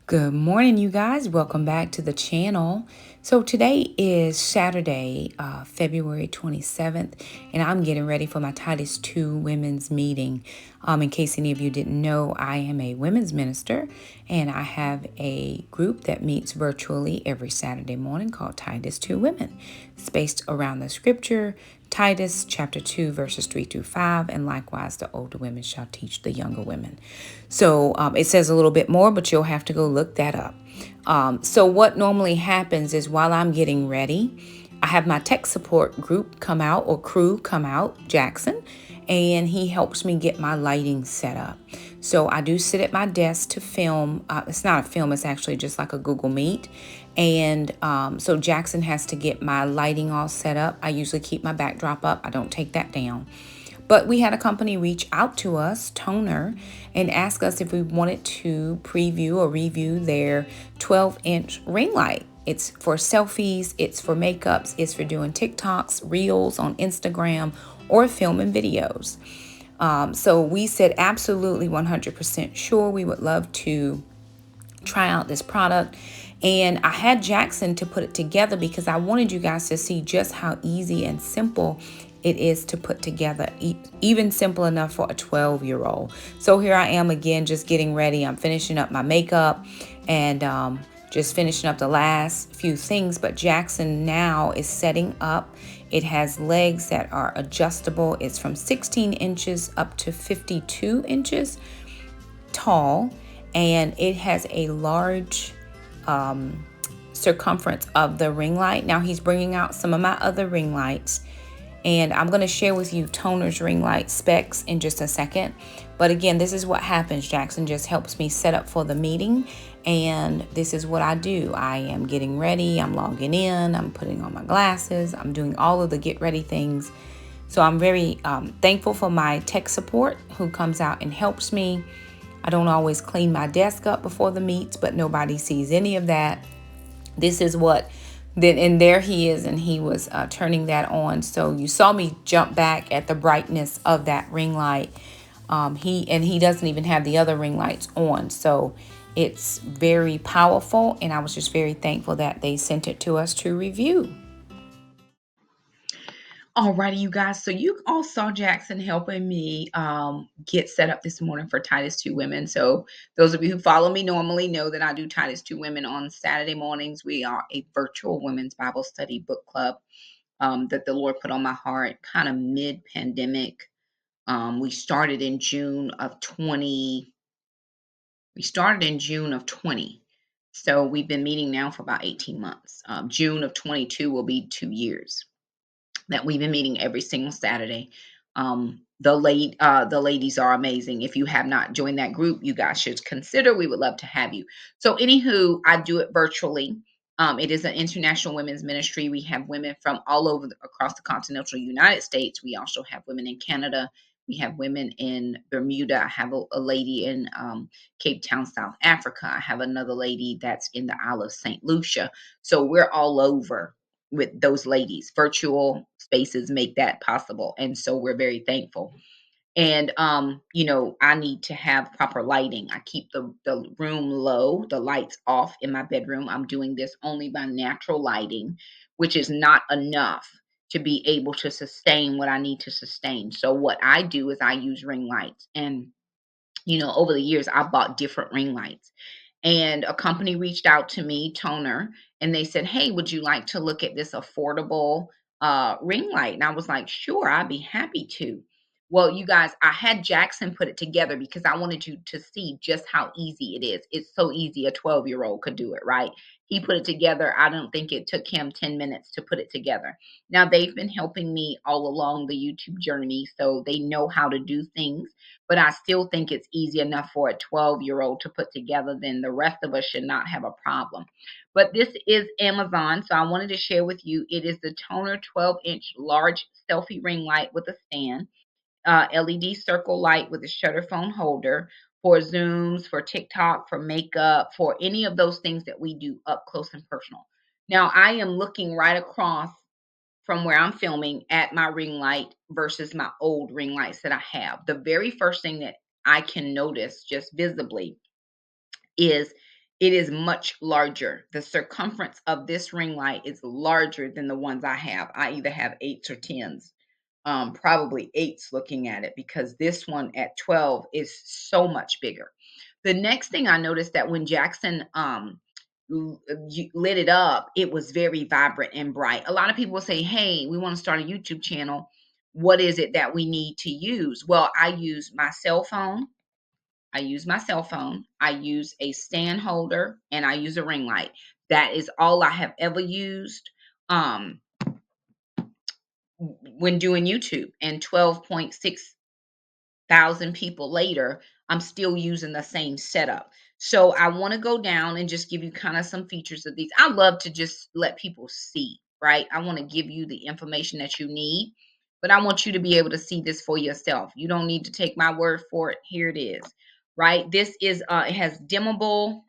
Good morning, you guys. Welcome back to the channel. So today is Saturday, February 27th, and I'm getting ready for my Titus 2 women's meeting. In case any of you didn't know, I am a women's minister, and I have a group that meets virtually every Saturday morning called Titus 2 Women. It's based around the scripture, Titus chapter 2, verses 3 through 5, and likewise the older women shall teach the younger women. So it says a little bit more, but you'll have to go look that up. So what normally happens is while I'm getting ready, I have my tech support group come out or crew come out, Jackson, and he helps me get my lighting set up. So I do sit at my desk to film. It's not a film, it's actually just like a Google Meet. And so Jackson has to get my lighting all set up. I usually keep my backdrop up. I don't take that down. But we had a company reach out to us, TONOR, and ask us if we wanted to preview or review their 12-inch ring light. It's for selfies, it's for makeups, it's for doing TikToks, reels on Instagram, or filming videos. So we said absolutely 100% sure we would love to try out this product. And I had Jackson to put it together because I wanted you guys to see just how easy and simple it is to put together, even simple enough for a 12-year-old. So here I am again, just getting ready. I'm finishing up my makeup and just finishing up the last few things. But Jackson now is setting up. It has legs that are adjustable. It's from 16 inches up to 52 inches tall, and it has a large circumference of the ring light. Now he's bringing out some of my other ring lights, and I'm going to share with you TONOR's ring light specs in just a second. But again, this is what happens. Jackson just helps me set up for the meeting, and this is what I do. I am getting ready, I'm logging in, I'm putting on my glasses, I'm doing all of the get ready things. So I'm very thankful for my tech support who comes out and helps me. I don't always clean my desk up before the meets, but nobody sees any of that. This is what, then, and there he is, and he was turning that on. So you saw me jump back at the brightness of that ring light. He doesn't even have the other ring lights on. So it's very powerful, and I was just very thankful that they sent it to us to review. Alrighty, you guys. So you all saw Jackson helping me get set up this morning for Titus 2 Women. So those of you who follow me normally know that I do Titus 2 Women on Saturday mornings. We are a virtual women's Bible study book club that the Lord put on my heart kind of mid-pandemic. We started in June of 20. We started in June of 20. So we've been meeting now for about 18 months. June of 22 will be 2 years that we've been meeting every single Saturday. The ladies are amazing. If you have not joined that group, you guys should consider. We would love to have you. So, anywho, I do it virtually. It is an international women's ministry. We have women from all over across the continental United States. We also have women in Canada. We have women in Bermuda. I have a lady in Cape Town, South Africa. I have another lady that's in the Isle of St. Lucia. So we're all over with those ladies. Virtual spaces make that possible, and so we're very thankful. And I need to have proper lighting. I keep the room low, the lights off in my bedroom. I'm doing this only by natural lighting, which is not enough to be able to sustain what I need to sustain. So what I do is I use ring lights, and over the years I bought different ring lights, and a company reached out to me, TONOR, and they said, "Hey, would you like to look at this affordable ring light?" And I was like, "Sure, I'd be happy to." Well, you guys, I had Jackson put it together because I wanted you to see just how easy it is. It's so easy, a 12-year-old could do it, right? He put it together. I don't think it took him 10 minutes to put it together. Now, they've been helping me all along the YouTube journey, so they know how to do things, but I still think it's easy enough for a 12-year-old to put together, then the rest of us should not have a problem. But this is Amazon, so I wanted to share with you. It is the TONOR 12-inch large selfie ring light with a stand, LED circle light with a shutter phone holder for Zooms, for TikTok, for makeup, for any of those things that we do up close and personal. Now, I am looking right across from where I'm filming at my ring light versus my old ring lights that I have. The very first thing that I can notice just visibly is It is much larger. The circumference of this ring light is larger than the ones I have. I either have 8s or 10s. Probably 8s looking at it, because this one at 12 is so much bigger. The next thing I noticed, that when Jackson lit it up, it was very vibrant and bright. A lot of people say, hey, we want to start a YouTube channel. What is it that we need to use? Well, I use my cell phone. I use a stand holder, and I use a ring light. That is all I have ever used um, when doing YouTube. And 12.6 thousand people later, I'm still using the same setup. So I want to go down and just give you kind of some features of these. I love to just let people see, right? I want to give you the information that you need, but I want you to be able to see this for yourself. You don't need to take my word for it. Here it is, right? This is it has dimmable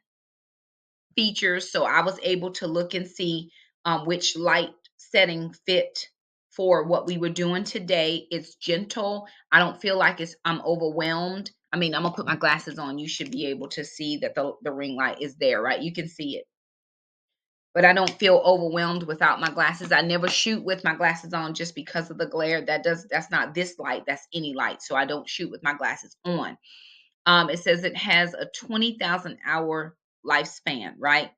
features. So I was able to look and see which light setting fit for what we were doing today. It's gentle. I don't feel like I'm overwhelmed. I mean, I'm gonna put my glasses on. You should be able to see that the ring light is there, right? You can see it. But I don't feel overwhelmed without my glasses. I never shoot with my glasses on just because of the glare. That's not this light, that's any light. So I don't shoot with my glasses on. It says it has a 20,000 hour lifespan, right?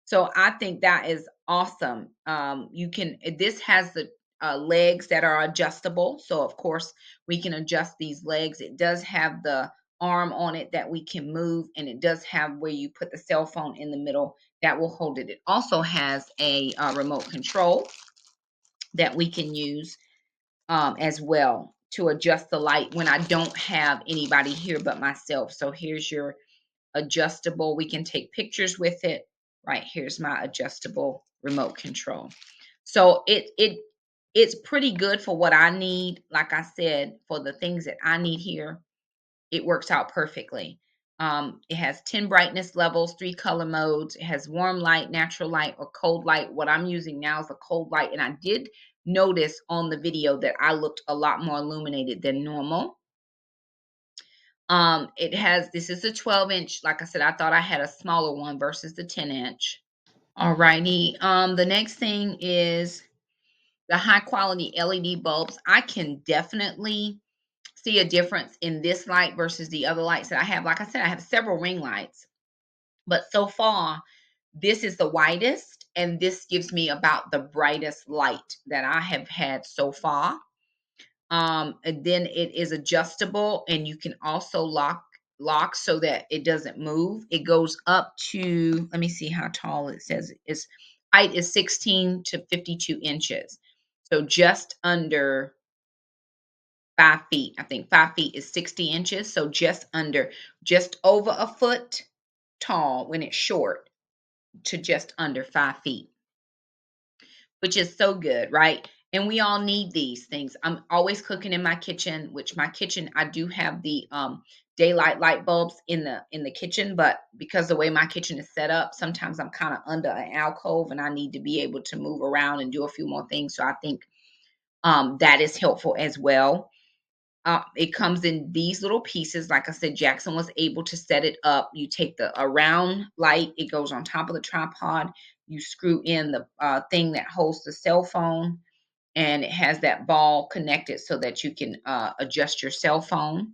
So I think that is awesome. This has the legs that are adjustable. So of course we can adjust these legs. It does have the arm on it that we can move, and it does have where you put the cell phone in the middle that will hold it. It also has a remote control that we can use as well to adjust the light when I don't have anybody here but myself. So here's your adjustable. We can take pictures with it. Right, here's my adjustable remote control. So it's pretty good for what I need. Like I said, for the things that I need here, it works out perfectly. It has 10 brightness levels, 3 color modes. It has warm light, natural light, or cold light. What I'm using now is a cold light, and I did notice on the video that I looked a lot more illuminated than normal. This is a 12-inch. Like I said, I thought I had a smaller one versus the 10-inch. Alrighty. The next thing is the high quality LED bulbs. I can definitely see a difference in this light versus the other lights that I have. Like I said, I have several ring lights, but so far, this is the widest, and this gives me about the brightest light that I have had so far. And then it is adjustable, and you can also lock so that it doesn't move. It goes up to, let me see how tall it says. Its height is 16 to 52 inches. So just under 5 feet. I think 5 feet is 60 inches. So just over a foot tall when it's short, to just under 5 feet, which is so good, right? And we all need these things. I'm always cooking in my kitchen, which my kitchen, I do have the daylight light bulbs in the kitchen, but because the way my kitchen is set up, sometimes I'm kind of under an alcove and I need to be able to move around and do a few more things. So I think that is helpful as well. It comes in these little pieces. Like I said, Jackson was able to set it up. You take the round light, it goes on top of the tripod. You screw in the thing that holds the cell phone, and it has that ball connected so that you can adjust your cell phone.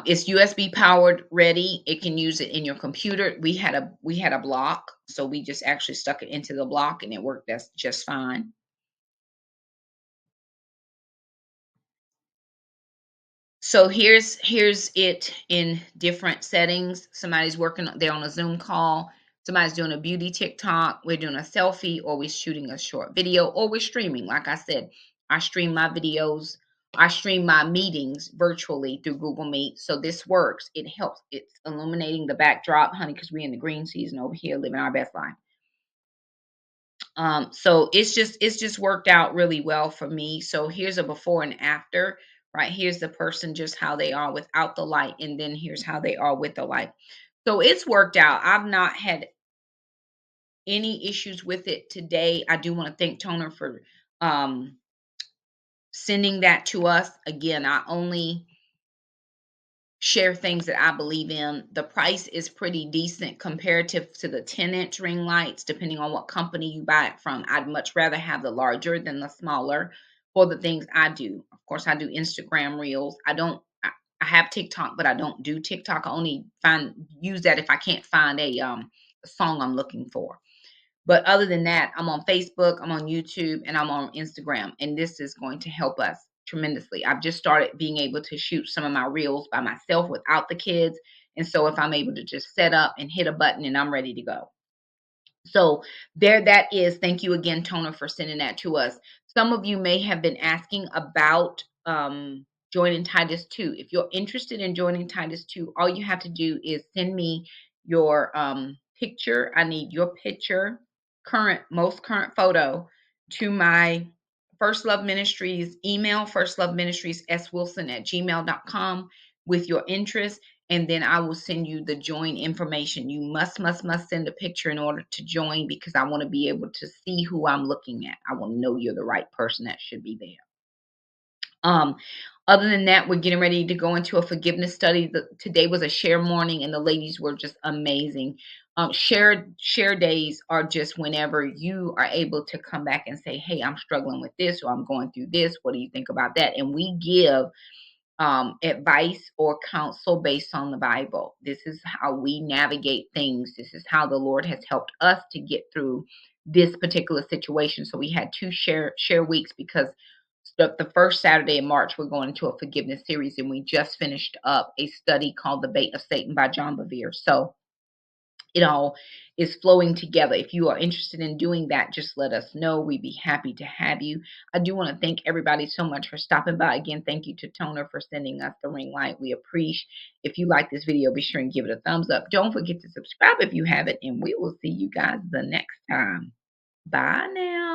It's USB powered ready. It can use it in your computer. We had a block, so we just actually stuck it into the block, and it worked. That's just fine. So here's it in different settings. Somebody's they're on a Zoom call. Somebody's doing a beauty TikTok. We're doing a selfie, or we're shooting a short video, or we're streaming. Like I said, I stream my videos. I stream my meetings virtually through Google Meet. So this works. It helps. It's illuminating the backdrop, honey, because we're in the green season over here, living our best life. So it's just worked out really well for me. So here's a before and after, right? Here's the person just how they are without the light, and then here's how they are with the light. So it's worked out. I've not had any issues with it today. I do want to thank Toner for um sending that to us. Again, I only share things that I believe in. The price is pretty decent comparative to the 10-inch ring lights, depending on what company you buy it from. I'd much rather have the larger than the smaller for the things I do. Of course, I do Instagram reels. I have TikTok, but I don't do TikTok. I only use that if I can't find a song I'm looking for. But other than that, I'm on Facebook, I'm on YouTube, and I'm on Instagram. And this is going to help us tremendously. I've just started being able to shoot some of my reels by myself without the kids. And so if I'm able to just set up and hit a button and I'm ready to go. So there that is. Thank you again, Toner, for sending that to us. Some of you may have been asking about joining Titus 2. If you're interested in joining Titus 2, all you have to do is send me your picture. I need your picture, most current photo, to my First Love Ministries email, First Love Ministries swilson@gmail.com, with your interest, and then I will send you the join information. You must send a picture in order to join, because I want to be able to see who I'm looking at. I want to know you're the right person that should be there. Um, Other than that, we're getting ready to go into a forgiveness study. Today was a share morning, and the ladies were just amazing. Share days are just whenever you are able to come back and say, "Hey, I'm struggling with this, or I'm going through this. What do you think about that?" And we give advice or counsel based on the Bible. This is how we navigate things. This is how the Lord has helped us to get through this particular situation. So we had two share weeks, because the first Saturday in March we're going into a forgiveness series, and we just finished up a study called The Bait of Satan by John Bevere. So it all is flowing together. If you are interested in doing that, just let us know. We'd be happy to have you. I do want to thank everybody so much for stopping by. Again, thank you to Toner for sending us the ring light. We appreciate. If you like this video, be sure and give it a thumbs up. Don't forget to subscribe if you haven't, and we will see you guys the next time. Bye now.